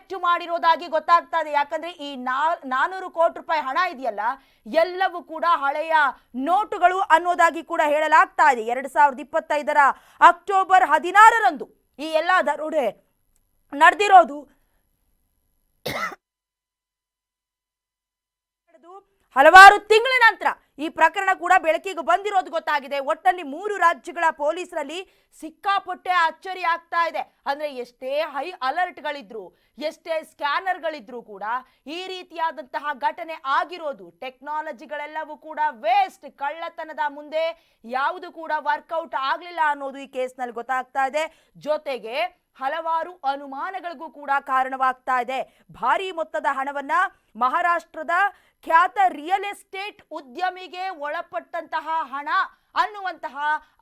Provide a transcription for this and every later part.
Collect ಮಾಡಿರೋದಾಗಿ ಗೊತ್ತಾಗ್ತಾ ಇದೆ. ಯಾಕಂದ್ರೆ ಈ 400 ಕೋಟಿ ರೂಪಾಯಿ ಹಣ ಇದೆಯಲ್ಲ, ಎಲ್ಲವೂ ಕೂಡ ಹಳೆಯ ನೋಟುಗಳು ಅನ್ನೋದಾಗಿ ಕೂಡ ಹೇಳಲಾಗ್ತಾ ಇದೆ. 2025ರ ಅಕ್ಟೋಬರ್ 16ರಂದು ಈ ಎಲ್ಲ ದರೋಡೆ ನಡೆದಿರೋದು. ಹಲವಾರು ತಿಂಗಳ ನಂತರ ಈ ಪ್ರಕರಣ ಕೂಡ ಬೆಳಕಿಗೆ ಬಂದಿರೋದು ಗೊತ್ತಾಗಿದೆ. ಒಟ್ಟಲ್ಲಿ 3 ರಾಜ್ಯಗಳ ಪೊಲೀಸರಲ್ಲಿ ಸಿಕ್ಕಾಪಟ್ಟೆ ಅಚ್ಚರಿ ಆಗ್ತಾ ಇದೆ. ಅಂದ್ರೆ ಎಷ್ಟೇ ಹೈ ಅಲರ್ಟ್ಗಳಿದ್ರು, ಎಷ್ಟೇ ಸ್ಕ್ಯಾನರ್ಗಳಿದ್ರು ಕೂಡ ಈ ರೀತಿಯಾದಂತಹ ಘಟನೆ ಆಗಿರೋದು. ಟೆಕ್ನಾಲಜಿಗಳೆಲ್ಲವೂ ಕೂಡ ವೇಸ್ಟ್, ಕಳ್ಳತನದ ಮುಂದೆ ಯಾವುದು ಕೂಡ ವರ್ಕೌಟ್ ಆಗ್ಲಿಲ್ಲ ಅನ್ನೋದು ಈ ಕೇಸ್ನಲ್ಲಿ ಗೊತ್ತಾಗ್ತಾ ಇದೆ. ಜೊತೆಗೆ ಹಲವಾರು ಅನುಮಾನಗಳಿಗೂ ಕೂಡ ಕಾರಣವಾಗ್ತಾ ಇದೆ. ಭಾರಿ ಮೊತ್ತದ ಹಣವನ್ನ ಮಹಾರಾಷ್ಟ್ರದ ಖ್ಯಾತ ರಿಯಲ್ ಎಸ್ಟೇಟ್ ಉದ್ಯಮಿಗೆ ಒಳಪಟ್ಟಂತಹ ಹಣ ಅನ್ನುವಂತಹ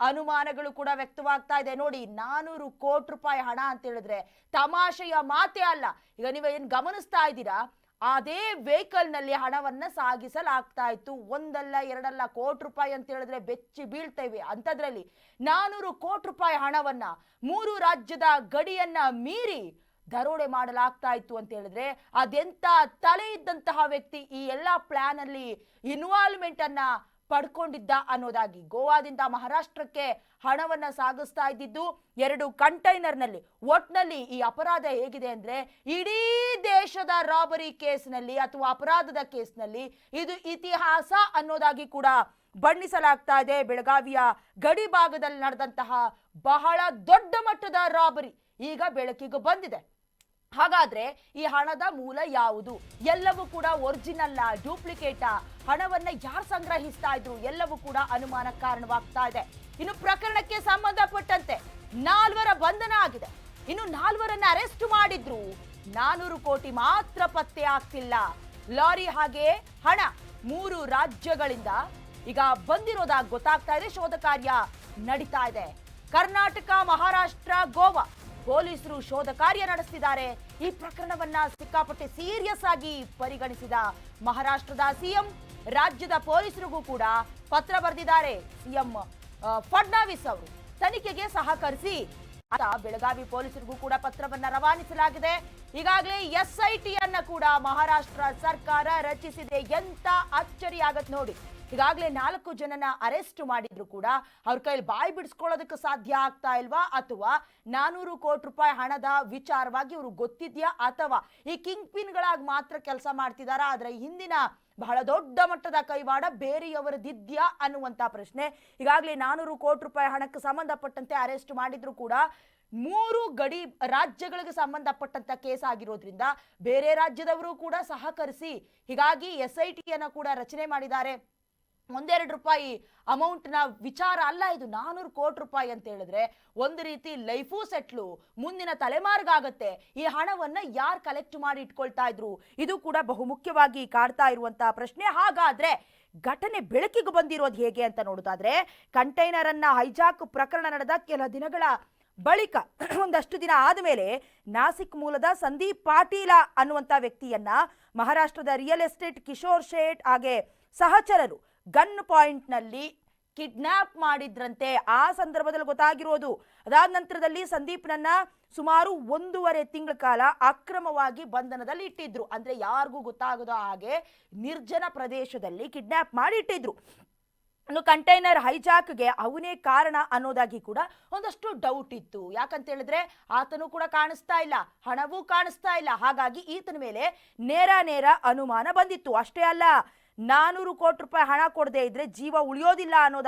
ಅನುಮಾನಗಳು ಕೂಡ ವ್ಯಕ್ತವಾಗ್ತಾ ಇದೆ. ನೋಡಿ, 400 ಕೋಟಿ ರೂಪಾಯಿ ಹಣ ಅಂತ ಹೇಳಿದ್ರೆ ತಮಾಷೆಯ ಮಾತೇ ಅಲ್ಲ. ಈಗ ನೀವು ಏನ್ ಗಮನಿಸ್ತಾ ಇದ್ದೀರಾ, ಅದೇ ವೆಹಿಕಲ್ ನಲ್ಲಿ ಹಣವನ್ನ ಸಾಗಿಸಲಾಗ್ತಾ ಇತ್ತು. ಒಂದಲ್ಲ ಎರಡಲ್ಲ ಕೋಟಿ ರೂಪಾಯಿ ಅಂತ ಹೇಳಿದ್ರೆ ಬೆಚ್ಚಿ ಬೀಳ್ತೇವೆ. ಅಂತದ್ರಲ್ಲಿ 400 ಕೋಟಿ ರೂಪಾಯಿ ಹಣವನ್ನ 3 ರಾಜ್ಯದ ಗಡಿಯನ್ನ ಮೀರಿ ದರೋಡೆ ಮಾಡಲಾಗ್ತಾ ಇತ್ತು ಅಂತ ಹೇಳಿದ್ರೆ ಅದೆಂತ ತಲೆ ಇದ್ದಂತಹ ವ್ಯಕ್ತಿ ಈ ಎಲ್ಲಾ ಪ್ಲಾನ್ ಅಲ್ಲಿ ಇನ್ವಾಲ್ವ್ಮೆಂಟ್ ಅನ್ನ ಪಡ್ಕೊಂಡಿದ್ದ ಅನ್ನೋದಾಗಿ. ಗೋವಾದಿಂದ ಮಹಾರಾಷ್ಟ್ರಕ್ಕೆ ಹಣವನ್ನ ಸಾಗಿಸ್ತಾ ಇದ್ದಿದ್ದು 2 ಕಂಟೈನರ್ ನಲ್ಲಿ. ಒಟ್ನಲ್ಲಿ ಈ ಅಪರಾಧ ಹೇಗಿದೆ ಅಂದ್ರೆ ಇಡೀ ದೇಶದ ರಾಬರಿ ಕೇಸ್ನಲ್ಲಿ ಅಥವಾ ಅಪರಾಧದ ಕೇಸ್ನಲ್ಲಿ ಇದು ಇತಿಹಾಸ ಅನ್ನೋದಾಗಿ ಕೂಡ ಬಣ್ಣಿಸಲಾಗ್ತಾ ಇದೆ. ಬೆಳಗಾವಿಯ ಗಡಿ ಭಾಗದಲ್ಲಿ ನಡೆದಂತಹ ಬಹಳ ದೊಡ್ಡ ಮಟ್ಟದ ರಾಬರಿ ಈಗ ಬೆಳಕಿಗೆ ಬಂದಿದೆ. ಹಾಗಾದ್ರೆ ಈ ಹಣದ ಮೂಲ ಯಾವುದು? ಎಲ್ಲವೂ ಕೂಡ ಒರಿಜಿನಲ್, ಡೂಪ್ಲಿಕೇಟಾ? ಹಣವನ್ನ ಯಾರು ಸಂಗ್ರಹಿಸ್ತಾ ಇದ್ರು? ಎಲ್ಲವೂ ಕೂಡ ಅನುಮಾನ ಕಾರಣವಾಗ್ತಾ ಇದೆ. ಇನ್ನು ಪ್ರಕರಣಕ್ಕೆ ಸಂಬಂಧಪಟ್ಟಂತೆ 4 ಬಂಧನ ಆಗಿದೆ. ಇನ್ನು 4ರನ್ನ ಅರೆಸ್ಟ್ ಮಾಡಿದ್ರು. 400 ಕೋಟಿ ಮಾತ್ರ ಪತ್ತೆ ಆಗ್ತಿಲ್ಲ. ಲಾರಿ ಹಾಗೆ ಹಣ 3 ರಾಜ್ಯಗಳಿಂದ ಈಗ ಬಂದಿರೋದಾಗಿ ಗೊತ್ತಾಗ್ತಾ ಇದೆ. ಶೋಧ ಕಾರ್ಯ ನಡೀತಾ ಇದೆ. ಕರ್ನಾಟಕ, ಮಹಾರಾಷ್ಟ್ರ, ಗೋವಾ ಪೊಲೀಸರು ಶೋಧ ಕಾರ್ಯ ನಡೆಸಿದ್ದಾರೆ. ಈ ಪ್ರಕರಣವನ್ನ ಸಿಕ್ಕಾಪಟ್ಟೆ ಸೀರಿಯಸ್ ಆಗಿ ಪರಿಗಣಿಸಿದ ಮಹಾರಾಷ್ಟ್ರದ ಸಿಎಂ ರಾಜ್ಯದ ಪೊಲೀಸರಿಗೂ ಕೂಡ ಪತ್ರ ಬರೆದಿದ್ದಾರೆ. ಸಿಎಂ ಫಡ್ನವೀಸ್ ಅವರು ತನಿಖೆಗೆ ಸಹಕರಿಸಿ ಅಂತ ಬೆಳಗಾವಿ ಪೊಲೀಸರಿಗೂ ಕೂಡ ಪತ್ರವನ್ನ ರವಾನಿಸಲಾಗಿದೆ. ಈಗಾಗಲೇ SIT ಕೂಡ ಮಹಾರಾಷ್ಟ್ರ ಸರ್ಕಾರ ರಚಿಸಿದೆ. ಎಂತ ಅಚ್ಚರಿ ಆಗತ್ ನೋಡಿ. ಈಗಾಗಲೇ 4 ಜನನ ಅರೆಸ್ಟ್ ಮಾಡಿದ್ರು ಕೂಡ ಅವ್ರ ಕೈಲಿ ಬಾಯಿ ಬಿಡಿಸ್ಕೊಳ್ಳೋದಕ್ಕೆ ಸಾಧ್ಯ ಆಗ್ತಾ ಇಲ್ವಾ? ಅಥವಾ 400 ಕೋಟಿ ರೂಪಾಯಿ ಹಣದ ವಿಚಾರವಾಗಿ ಇವರು ಗೊತ್ತಿದ್ಯಾ, ಅಥವಾ ಈ ಕಿಂಗ್ ಪಿನ್ಗಳಾಗಿ ಮಾತ್ರ ಕೆಲಸ ಮಾಡ್ತಿದಾರಾ? ಆದ್ರೆ ಹಿಂದಿನ ಬಹಳ ದೊಡ್ಡ ಮಟ್ಟದ ಕೈವಾಡ ಬೇರೆಯವರದಿದ್ಯಾ ಅನ್ನುವಂತ ಪ್ರಶ್ನೆ. ಈಗಾಗಲೇ 400 ಕೋಟಿ ರೂಪಾಯಿ ಹಣಕ್ಕೆ ಸಂಬಂಧಪಟ್ಟಂತೆ ಅರೆಸ್ಟ್ ಮಾಡಿದ್ರು ಕೂಡ 3 ಗಡಿ ರಾಜ್ಯಗಳಿಗೆ ಸಂಬಂಧಪಟ್ಟಂತ ಕೇಸ್ ಆಗಿರೋದ್ರಿಂದ ಬೇರೆ ರಾಜ್ಯದವರು ಕೂಡ ಸಹಕರಿಸಿ ಹೀಗಾಗಿ SIT ಕೂಡ ರಚನೆ ಮಾಡಿದ್ದಾರೆ. 1-2 ರೂಪಾಯಿ ಅಮೌಂಟ್ ನ ವಿಚಾರ ಅಲ್ಲ ಇದು. 400 ಕೋಟಿ ರೂಪಾಯಿ ಅಂತ ಹೇಳಿದ್ರೆ ಒಂದು ರೀತಿ ಲೈಫು ಸೆಟ್ಲು, ಮುಂದಿನ ತಲೆಮಾರಿಗಾಗತ್ತೆ. ಈ ಹಣವನ್ನ ಯಾರು ಕಲೆಕ್ಟ್ ಮಾಡಿ ಇಟ್ಕೊಳ್ತಾ ಇದ್ರು? ಇದು ಕೂಡ ಬಹುಮುಖ್ಯವಾಗಿ ಕಾಡ್ತಾ ಇರುವಂತಹ ಪ್ರಶ್ನೆ. ಹಾಗಾದ್ರೆ ಘಟನೆ ಬೆಳಕಿಗೆ ಬಂದಿರೋದು ಹೇಗೆ ಅಂತ ನೋಡೋದಾದ್ರೆ, ಕಂಟೈನರ್ ಅನ್ನ ಹೈಜಾಕ್ ಪ್ರಕರಣ ನಡೆದ ಕೆಲ ದಿನಗಳ ಬಳಿಕ ಒಂದಷ್ಟು ದಿನ ಆದಮೇಲೆ ನಾಸಿಕ್ ಮೂಲದ ಸಂದೀಪ್ ಪಾಟೀಲ ಅನ್ನುವಂತ ವ್ಯಕ್ತಿಯನ್ನ ಮಹಾರಾಷ್ಟ್ರದ ರಿಯಲ್ ಎಸ್ಟೇಟ್ ಕಿಶೋರ್ ಶೇಟ್ ಹಾಗೆ ಸಹಚರರು ಗನ್ ಪಾಯಿಂಟ್ ನಲ್ಲಿ ಕಿಡ್ನಾಪ್ ಮಾಡಿದ್ರಂತೆ. ಆ ಸಂದರ್ಭದಲ್ಲಿ ಗೊತ್ತಾಗಿರೋದು. ಅದಾದ ನಂತರದಲ್ಲಿ ಸಂದೀಪ್ನನ್ನ ಸುಮಾರು 1.5 ತಿಂಗಳ ಕಾಲ ಅಕ್ರಮವಾಗಿ ಬಂಧನದಲ್ಲಿ ಇಟ್ಟಿದ್ರು. ಅಂದ್ರೆ ಯಾರಿಗೂ ಗೊತ್ತಾಗದ ಹಾಗೆ ನಿರ್ಜನ ಪ್ರದೇಶದಲ್ಲಿ ಕಿಡ್ನಾಪ್ ಮಾಡಿ ಇಟ್ಟಿದ್ರು. ಇನ್ನು ಕಂಟೈನರ್ ಹೈಜಾಕ್ಗೆ ಅವನೇ ಕಾರಣ ಅನ್ನೋದಾಗಿ ಕೂಡ ಒಂದಷ್ಟು ಡೌಟ್ ಇತ್ತು. ಯಾಕಂತ ಹೇಳಿದ್ರೆ ಆತನು ಕೂಡ ಕಾಣಿಸ್ತಾ ಇಲ್ಲ, ಹಣವೂ ಕಾಣಿಸ್ತಾ ಇಲ್ಲ. ಹಾಗಾಗಿ ಈತನ ಮೇಲೆ ನೇರ ಅನುಮಾನ ಬಂದಿತ್ತು. ಅಷ್ಟೇ ಅಲ್ಲ, 400 ಕೋಟಿ ರೂಪಾಯಿ ಹಣ ಕೊಡದೇ ಇದ್ರೆ ಜೀವ ಉಳಿಯೋದಿಲ್ಲ ಅನ್ನೋದಾಗಿ